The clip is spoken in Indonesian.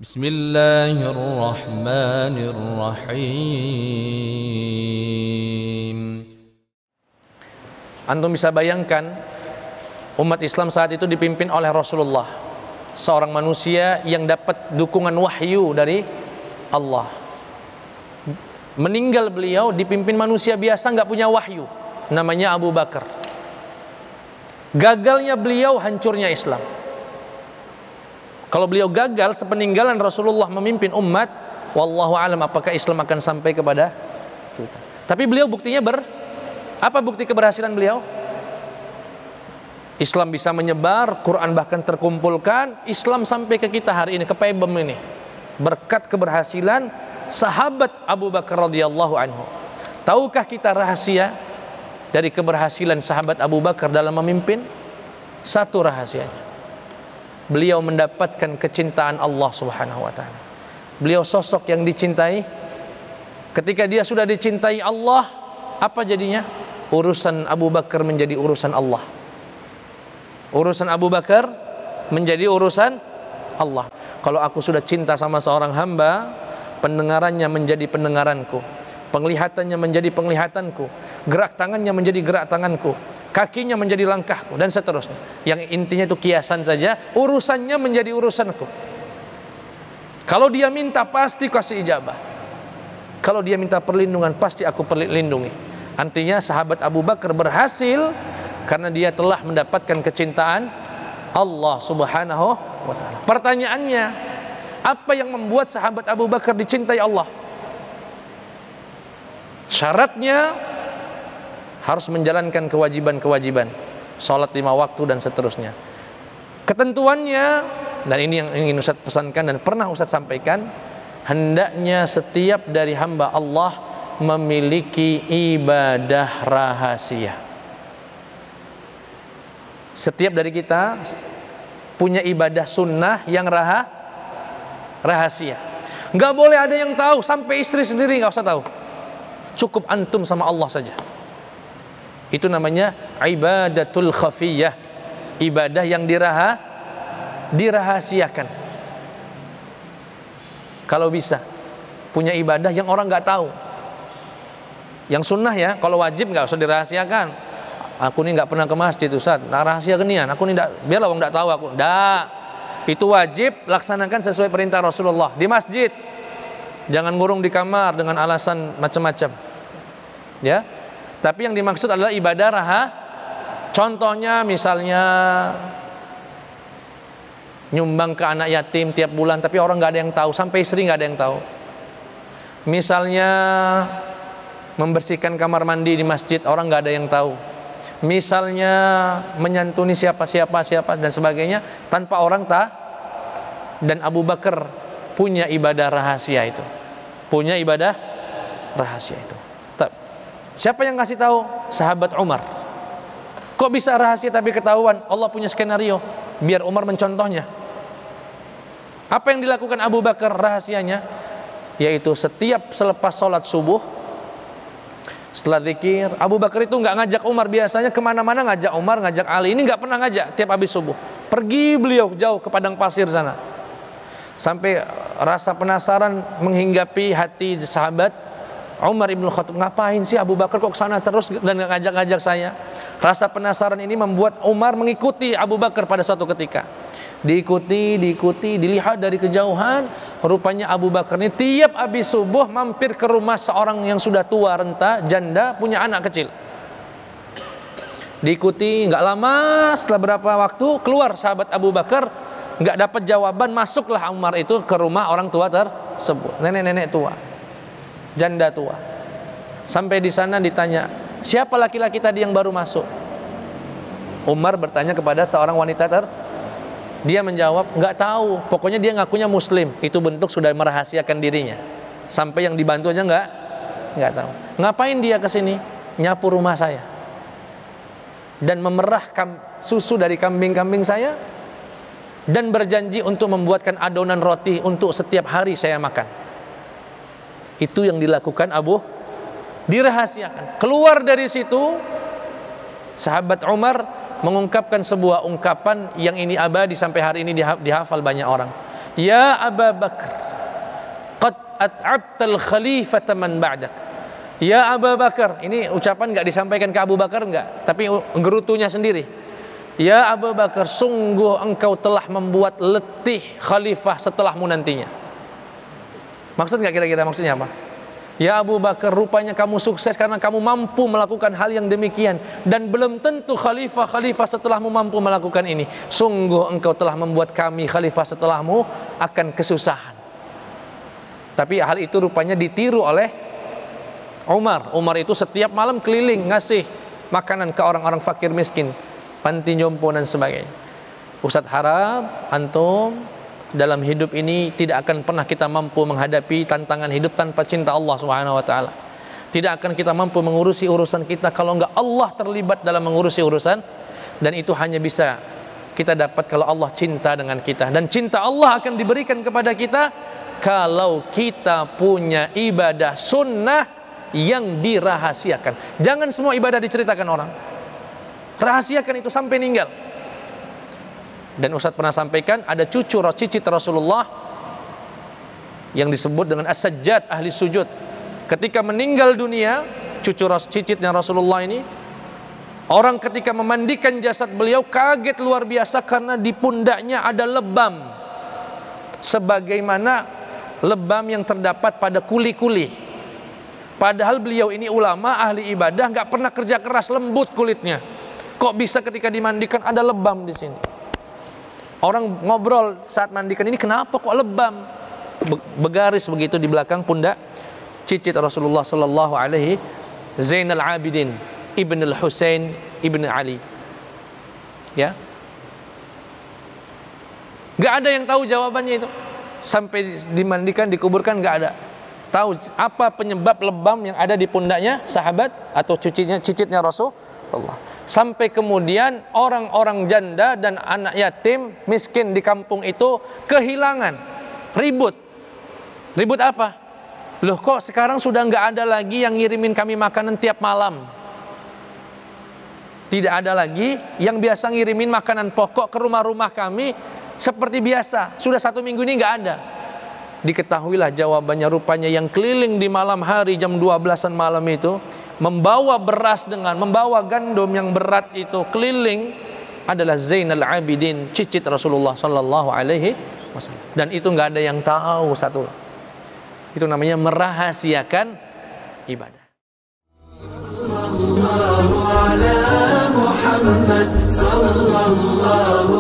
Bismillahirrahmanirrahim. Antum bisa bayangkan umat Islam saat itu dipimpin oleh Rasulullah, seorang manusia yang dapat dukungan wahyu dari Allah. Meninggal beliau dipimpin manusia biasa, nggak punya wahyu, namanya Abu Bakar. Gagalnya beliau, hancurnya Islam. Kalau beliau gagal sepeninggalan Rasulullah memimpin umat, wallahu alam apakah Islam akan sampai kepada kita. Tapi beliau buktinya apa bukti keberhasilan beliau? Islam bisa menyebar, Quran bahkan terkumpulkan, Islam sampai ke kita hari ini, ke Paibem ini, berkat keberhasilan sahabat Abu Bakar radhiyallahu anhu. Tahukah kita rahasia dari keberhasilan sahabat Abu Bakar dalam memimpin? Satu rahasianya, beliau mendapatkan kecintaan Allah Subhanahu wa ta'ala. Beliau sosok yang dicintai. Ketika dia sudah dicintai Allah, apa jadinya? Urusan Abu Bakar menjadi urusan Allah. Urusan Abu Bakar menjadi urusan Allah. Kalau aku sudah cinta sama seorang hamba, pendengarannya menjadi pendengaranku, penglihatannya menjadi penglihatanku, gerak tangannya menjadi gerak tanganku, kakinya menjadi langkahku, dan seterusnya. Yang intinya itu kiasan saja, urusannya menjadi urusanku. Kalau dia minta, pasti kasih ijabah. Kalau dia minta perlindungan, pasti aku perlindungi. Artinya sahabat Abu Bakar berhasil karena dia telah mendapatkan kecintaan Allah Subhanahu wa ta'ala. Pertanyaannya, apa yang membuat sahabat Abu Bakar dicintai Allah? Syaratnya harus menjalankan kewajiban-kewajiban, sholat 5 waktu dan seterusnya. Ketentuannya, dan ini yang ingin Ustaz pesankan dan pernah Ustaz sampaikan, hendaknya setiap dari hamba Allah memiliki ibadah rahasia. Setiap dari kita punya ibadah sunnah yang rahasia. Nggak boleh ada yang tahu, sampai istri sendiri nggak usah tahu. Cukup antum sama Allah saja. Itu namanya ibadatul khafiyah, ibadah yang dirahasiakan. Kalau bisa punya ibadah yang orang nggak tahu. Yang sunnah ya, kalau wajib nggak usah dirahasiakan. Aku ini nggak pernah ke masjid Ustaz, nah rahasia genian. Aku ini biarlah orang nggak tahu aku. Nggak, itu wajib laksanakan sesuai perintah Rasulullah di masjid. Jangan ngurung di kamar dengan alasan macam-macam. Ya. Tapi yang dimaksud adalah ibadah contohnya misalnya nyumbang ke anak yatim tiap bulan, tapi orang nggak ada yang tahu, sampai istri nggak ada yang tahu. Misalnya membersihkan kamar mandi di masjid, orang nggak ada yang tahu. Misalnya menyantuni siapa dan sebagainya tanpa orang tahu. Dan Abu Bakar punya ibadah rahasia itu. Punya ibadah rahasia itu. Siapa yang kasih tahu? Sahabat Umar. Kok bisa rahasia tapi ketahuan? Allah punya skenario biar Umar mencontohnya. Apa yang dilakukan Abu Bakar rahasianya? Yaitu setiap selepas sholat subuh, setelah zikir, Abu Bakar itu nggak ngajak Umar. Biasanya kemana-mana ngajak Umar, ngajak Ali. Ini nggak pernah ngajak. Tiap habis subuh pergi beliau jauh ke padang pasir sana. Sampai rasa penasaran menghinggapi hati sahabat Umar ibn Khattab, ngapain sih Abu Bakar kok kesana terus dan ngajak-ngajak saya? Rasa penasaran ini membuat Umar mengikuti Abu Bakar pada suatu ketika. Diikuti, dilihat dari kejauhan. Rupanya Abu Bakar ini tiap habis subuh mampir ke rumah seorang yang sudah tua, renta, janda, punya anak kecil. Diikuti, nggak lama setelah berapa waktu keluar sahabat Abu Bakar, nggak dapat jawaban, masuklah Umar itu ke rumah orang tua tersebut, nenek-nenek tua, janda tua. Sampai di sana ditanya, siapa laki-laki tadi yang baru masuk? Umar bertanya kepada seorang wanita dia menjawab, nggak tahu. Pokoknya dia ngakunya Muslim. Itu bentuk sudah merahasiakan dirinya. Sampai yang dibantu aja nggak tahu. Ngapain dia kesini? Nyapu rumah saya dan memerah susu dari kambing-kambing saya, dan berjanji untuk membuatkan adonan roti untuk setiap hari saya makan. Itu yang dilakukan dirahasiakan. Keluar dari situ, sahabat Umar mengungkapkan sebuah ungkapan yang ini abadi sampai hari ini dihafal banyak orang. Ya Abu Bakar, qad at'abtal khalifata man ba'dak. Ya Abu Bakar, ini ucapan nggak disampaikan ke Abu Bakar nggak, tapi gerutunya sendiri. Ya Abu Bakar, sungguh engkau telah membuat letih khalifah setelahmu nantinya. Maksud nggak kira-kira maksudnya apa? Ya Abu Bakar, rupanya kamu sukses karena kamu mampu melakukan hal yang demikian, dan belum tentu khalifah-khalifah setelahmu mampu melakukan ini. Sungguh engkau telah membuat kami khalifah setelahmu akan kesusahan. Tapi hal itu rupanya ditiru oleh Umar. Umar itu setiap malam keliling ngasih makanan ke orang-orang fakir miskin, panti jompo dan sebagainya. Ustadz harap antum dalam hidup ini tidak akan pernah kita mampu menghadapi tantangan hidup tanpa cinta Allah Subhanahu wa taala. Tidak akan kita mampu mengurusi urusan kita kalau enggak Allah terlibat dalam mengurusi urusan, dan itu hanya bisa kita dapat kalau Allah cinta dengan kita, dan cinta Allah akan diberikan kepada kita kalau kita punya ibadah sunnah yang dirahasiakan. Jangan semua ibadah diceritakan orang. Rahasiakan itu sampai meninggal. Dan Ustadz pernah sampaikan, ada cicit Rasulullah yang disebut dengan as-sajjad, ahli sujud. Ketika meninggal dunia, cicitnya Rasulullah ini, orang ketika memandikan jasad beliau kaget luar biasa karena di pundaknya ada lebam, sebagaimana lebam yang terdapat pada kuli-kuli. Padahal beliau ini ulama, ahli ibadah, nggak pernah kerja keras, lembut kulitnya. Kok bisa ketika dimandikan ada lebam di sini? Orang ngobrol saat mandikan, ini kenapa kok lebam? Begaris begitu di belakang pundak cicit Rasulullah sallallahu alaihi Zainal Abidin Ibn al-Husain Ibn Ali. Ya, nggak ada yang tahu jawabannya itu. Sampai dimandikan, dikuburkan, nggak ada tahu apa penyebab lebam yang ada di pundaknya sahabat atau cicitnya Rasulullah. Sampai kemudian orang-orang janda dan anak yatim miskin di kampung itu kehilangan, ribut apa? Loh, kok sekarang sudah nggak ada lagi yang ngirimin kami makanan tiap malam? Tidak ada lagi yang biasa ngirimin makanan pokok ke rumah-rumah kami seperti biasa. Sudah 1 minggu ini nggak ada. Diketahuilah jawabannya, rupanya yang keliling di malam hari jam 12-an malam itu membawa beras dengan membawa gandum yang berat itu keliling adalah Zainal Abidin, cicit Rasulullah sallallahu alaihi wasallam. Dan itu nggak ada yang tahu satu. Itu namanya merahasiakan ibadah. Sallallahu ala Muhammad sallallahu